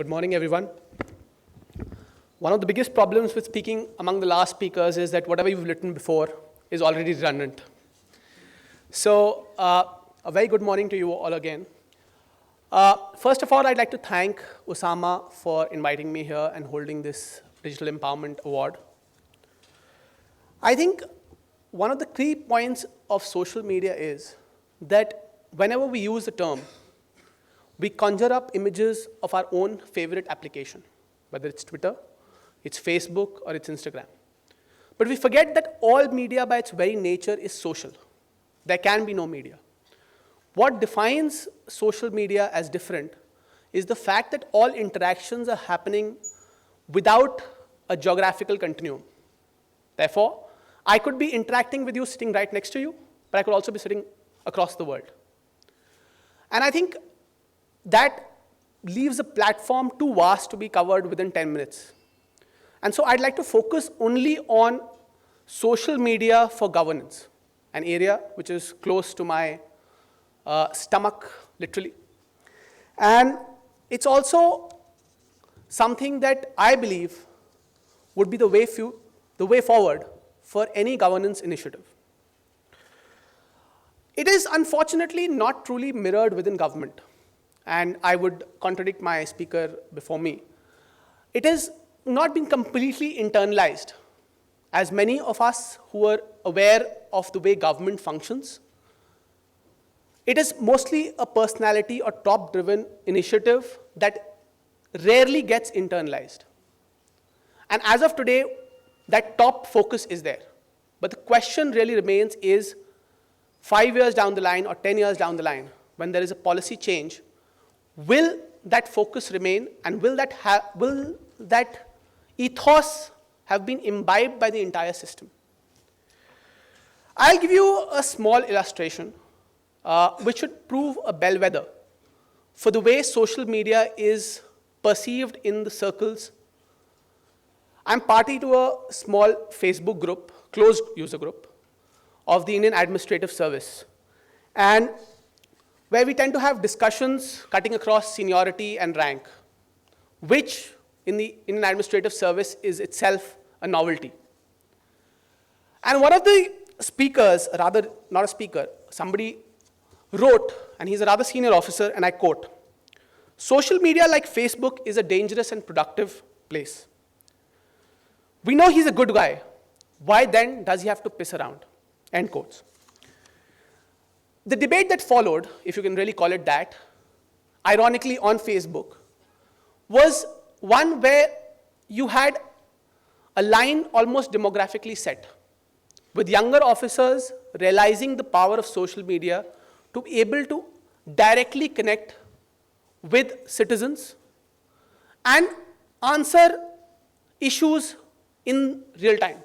Good morning, everyone. One of the biggest problems with speaking among the last speakers is that whatever you've written before is already redundant. So, a very good morning to you all again. First of all, I'd like to thank Osama for inviting me here and holding this Digital Empowerment Award. I think one of the key points of social media is that whenever we use the term, we conjure up images of our own favorite application, whether it's Twitter, it's Facebook, or it's Instagram. But we forget that all media by its very nature is social. There can be no media. What defines social media as different is the fact that all interactions are happening without a geographical continuum. Therefore, I could be interacting with you sitting right next to you, but I could also be sitting across the world. And I think that leaves a platform too vast to be covered within 10 minutes. And so I'd like to focus only on social media for governance, an area which is close to my stomach, literally. And it's also something that I believe would be the way forward for any governance initiative. It is unfortunately not truly mirrored within government. And I would contradict my speaker before me. It has not been completely internalized, as many of us who are aware of the way government functions. It is mostly a personality or top-driven initiative that rarely gets internalized. And as of today, that top focus is there. But the question really remains is 5 years down the line or 10 years down the line, when there is a policy change, will that focus remain, and will that ethos have been imbibed by the entire system? I'll give you a small illustration which should prove a bellwether for the way social media is perceived in the circles. I'm party to a small Facebook group, closed user group, of the Indian Administrative Service, and where we tend to have discussions cutting across seniority and rank, which in the Indian Administrative Service is itself a novelty. And one of the speakers, rather not a speaker, somebody wrote, and he's a rather senior officer, and I quote, "Social media like Facebook is a dangerous and productive place. We know he's a good guy. Why then does he have to piss around?" End quotes. The debate that followed, if you can really call it that, ironically on Facebook, was one where you had a line almost demographically set, with younger officers realizing the power of social media to be able to directly connect with citizens and answer issues in real time.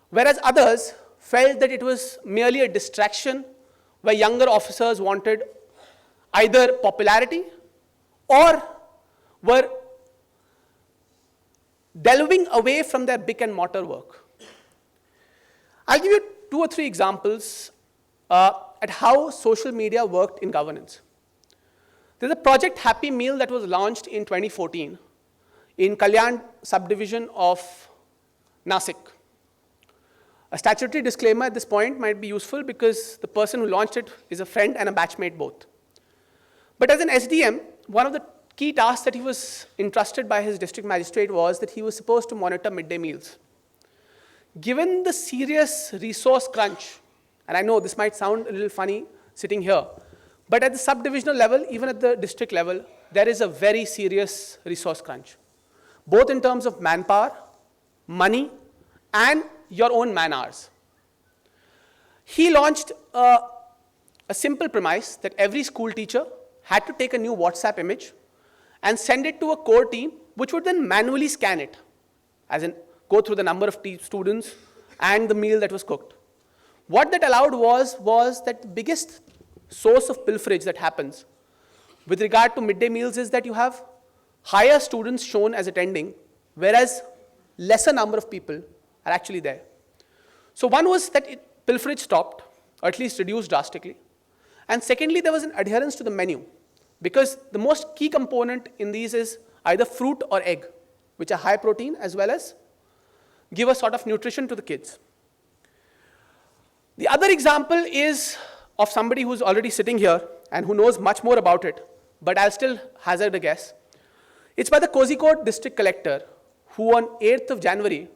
Whereas others felt that it was merely a distraction where younger officers wanted either popularity or were delving away from their brick and mortar work. I'll give you 2 or 3 examples at how social media worked in governance. There's a project Happy Meal that was launched in 2014 in Kalyan subdivision of Nasik. A statutory disclaimer at this point might be useful because the person who launched it is a friend and a batchmate both. But as an SDM, one of the key tasks that he was entrusted by his district magistrate was that he was supposed to monitor midday meals. Given the serious resource crunch, and I know this might sound a little funny sitting here, but at the subdivisional level, even at the district level, there is a very serious resource crunch, both in terms of manpower, money, and your own man hours. He launched a simple premise that every school teacher had to take a new WhatsApp image and send it to a core team, which would then manually scan it, as in go through the number of students and the meal that was cooked. What that allowed was that the biggest source of pilferage that happens with regard to midday meals is that you have higher students shown as attending, whereas lesser number of people are actually there. So one was that pilferage stopped, or at least reduced drastically. And secondly, there was an adherence to the menu. because the most key component in these is either fruit or egg, which are high protein as well as give a sort of nutrition to the kids. The other example is of somebody who's already sitting here and who knows much more about it, but I'll still hazard a guess. It's by the Kozhikode district collector, who on 8th of January,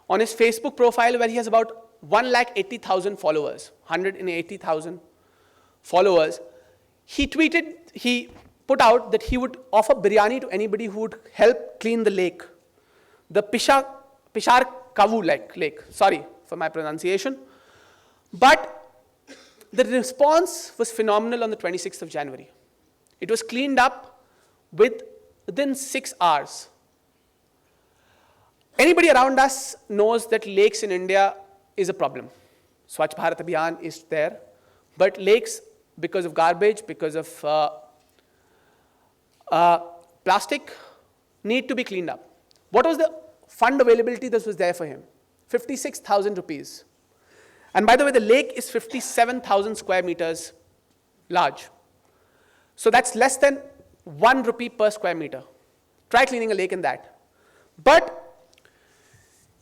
on his Facebook profile, where he has about 180,000 followers, 180,000 followers, he put out that he would offer biryani to anybody who would help clean the lake, the Pishar Kavu lake, sorry for my pronunciation. But the response was phenomenal on the 26th of January. It was cleaned up within 6 hours. Anybody around us knows that lakes in India is a problem. Swachh Bharat Abhiyan is there, but lakes, because of garbage, because of plastic, need to be cleaned up. What was the fund availability that was there for him? 56,000 rupees. And by the way, the lake is 57,000 square meters large. So that's less than 1 rupee per square meter. Try cleaning a lake in that. But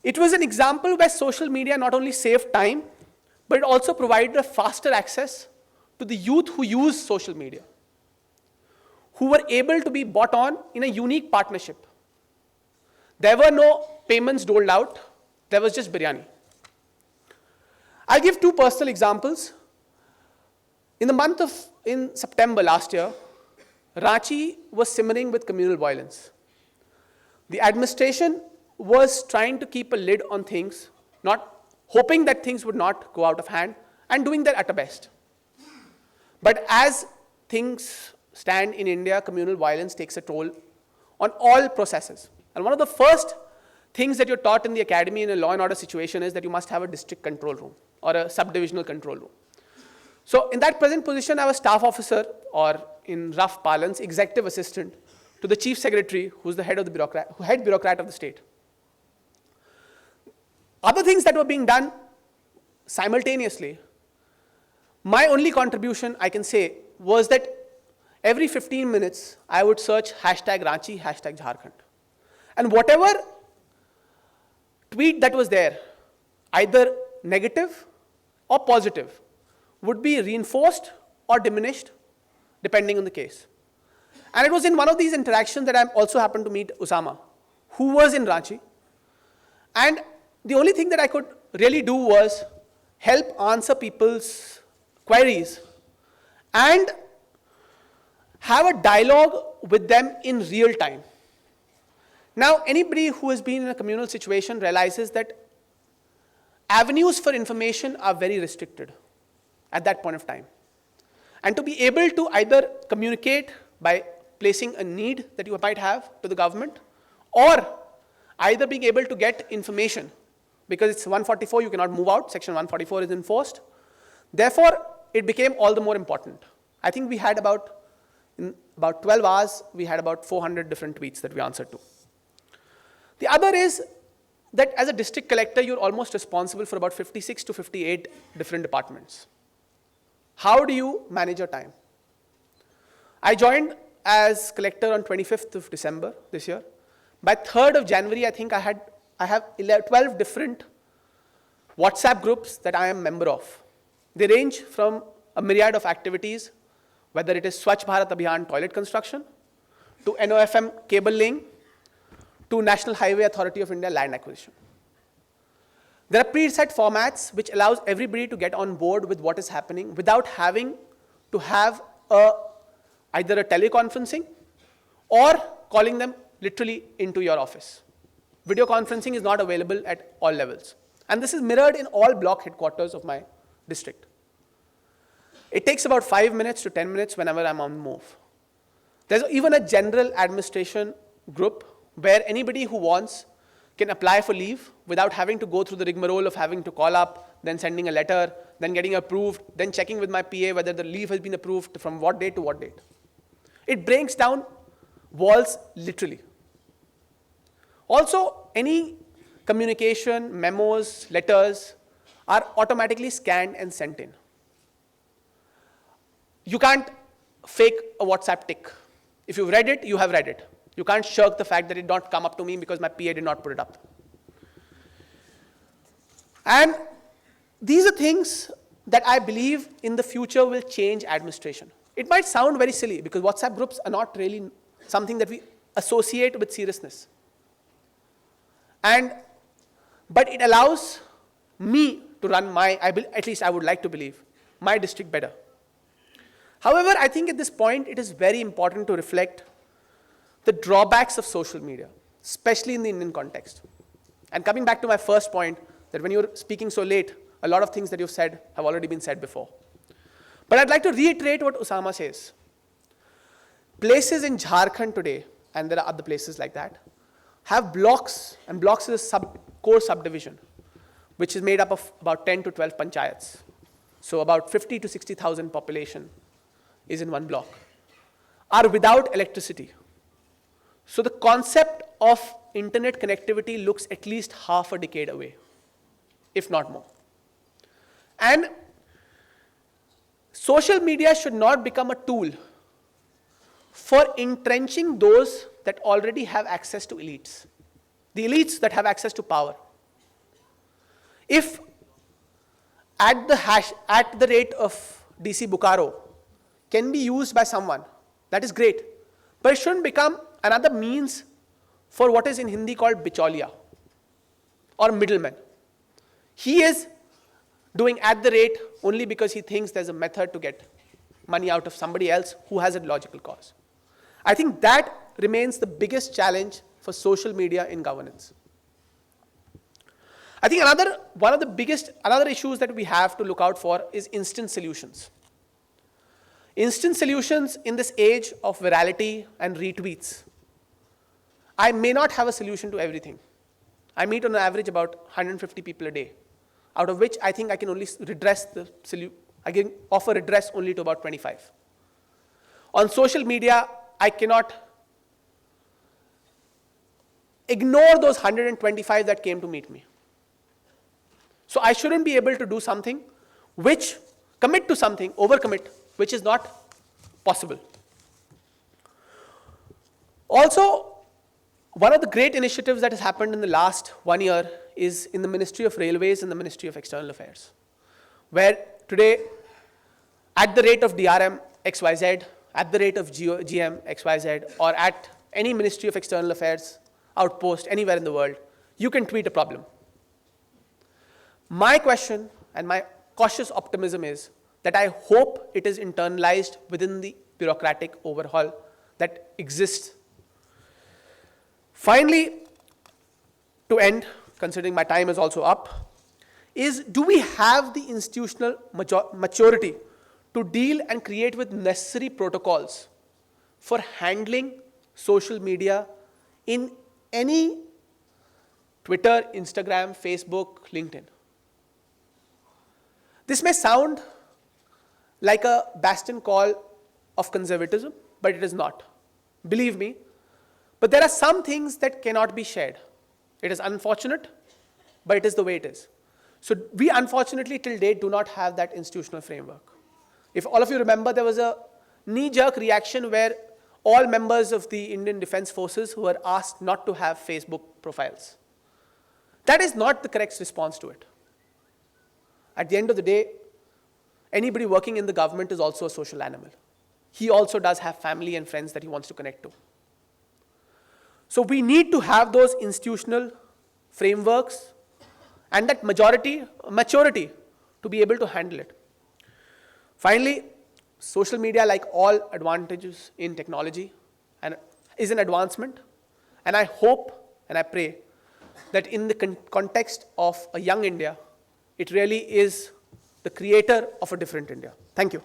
it was an example where social media not only saved time, but it also provided a faster access to the youth who use social media, who were able to be bought on in a unique partnership. There were no payments doled out, there was just biryani. I'll give 2 personal examples. In September last year, Ranchi was simmering with communal violence. The administration was trying to keep a lid on things, not hoping that things would not go out of hand, and doing their utter best. But as things stand in India, communal violence takes a toll on all processes. And one of the first things that you're taught in the academy in a law and order situation is that you must have a district control room or a subdivisional control room. So in that present position, I was staff officer, or in rough parlance, executive assistant to the chief secretary, who's the head bureaucrat of the state. Other things that were being done simultaneously, my only contribution, I can say, was that every 15 minutes, I would search #Ranchi, #Jharkhand. And whatever tweet that was there, either negative or positive, would be reinforced or diminished, depending on the case. And it was in one of these interactions that I also happened to meet Usama, who was in Ranchi. And the only thing that I could really do was help answer people's queries and have a dialogue with them in real time. Now, anybody who has been in a communal situation realizes that avenues for information are very restricted at that point of time. And to be able to either communicate by placing a need that you might have to the government, or either being able to get information, because it's 144, you cannot move out, section 144 is enforced. Therefore, it became all the more important. I think we had in about 12 hours, we had about 400 different tweets that we answered to. The other is that as a district collector, you're almost responsible for about 56 to 58 different departments. How do you manage your time? I joined as collector on 25th of December this year. By 3rd of January, I think I have 12 different WhatsApp groups that I am a member of. They range from a myriad of activities, whether it is Swachh Bharat Abhiyan toilet construction, to NOFM cable laying, to National Highway Authority of India land acquisition. There are preset formats which allows everybody to get on board with what is happening without having to have either a teleconferencing or calling them literally into your office. Video conferencing is not available at all levels. And this is mirrored in all block headquarters of my district. It takes about 5 minutes to 10 minutes whenever I'm on the move. There's even a general administration group where anybody who wants can apply for leave without having to go through the rigmarole of having to call up, then sending a letter, then getting approved, then checking with my PA whether the leave has been approved from what date to what date. It breaks down walls literally. Also, any communication, memos, letters are automatically scanned and sent in. You can't fake a WhatsApp tick. If you've read it, you have read it. You can't shirk the fact that it did not come up to me because my PA did not put it up. And these are things that I believe in the future will change administration. It might sound very silly because WhatsApp groups are not really something that we associate with seriousness. But it allows me to run my, at least I would like to believe, my district better. However, I think at this point it is very important to reflect the drawbacks of social media, especially in the Indian context. And coming back to my first point, that when you're speaking so late, a lot of things that you've said have already been said before. But I'd like to reiterate what Usama says. Places in Jharkhand today, and there are other places like that, have blocks, and blocks is a core subdivision, which is made up of about 10 to 12 panchayats. So about 50 to 60,000 population is in one block, are without electricity. So the concept of internet connectivity looks at least half a decade away, if not more. And social media should not become a tool for entrenching those that already have access to elites, the elites that have access to power. If at the rate of DC Bokaro can be used by someone, that is great. But it shouldn't become another means for what is in Hindi called bichaulia or middleman. He is doing at the rate only because he thinks there's a method to get money out of somebody else who has a logical cause. I think that remains the biggest challenge for social media in governance. I think another issues that we have to look out for is instant solutions. Instant solutions in this age of virality and retweets. I may not have a solution to everything. I meet on average about 150 people a day, out of which I think I can only I can offer redress only to about 25. On social media, I cannot ignore those 125 that came to meet me. So I shouldn't be able to do something commit to something, overcommit, which is not possible. Also, one of the great initiatives that has happened in the last 1 year is in the Ministry of Railways and the Ministry of External Affairs, where today, at the rate of DRM XYZ, at the rate of GM XYZ, or at any Ministry of External Affairs outpost anywhere in the world, you can tweet a problem. My question and my cautious optimism is that I hope it is internalized within the bureaucratic overhaul that exists. Finally, to end, considering my time is also up, is do we have the institutional maturity to deal and create with necessary protocols for handling social media in any Twitter, Instagram, Facebook, LinkedIn? This may sound like a bastion call of conservatism, but it is not. Believe me. But there are some things that cannot be shared. It is unfortunate, but it is the way it is. So we unfortunately till date do not have that institutional framework. If all of you remember, there was a knee-jerk reaction where all members of the Indian Defense Forces were asked not to have Facebook profiles. That is not the correct response to it. At the end of the day, anybody working in the government is also a social animal. He also does have family and friends that he wants to connect to. So we need to have those institutional frameworks and that maturity to be able to handle it. Finally, social media, like all advantages in technology, is an advancement. And I hope and I pray that in the context of a young India, it really is the creator of a different India. Thank you.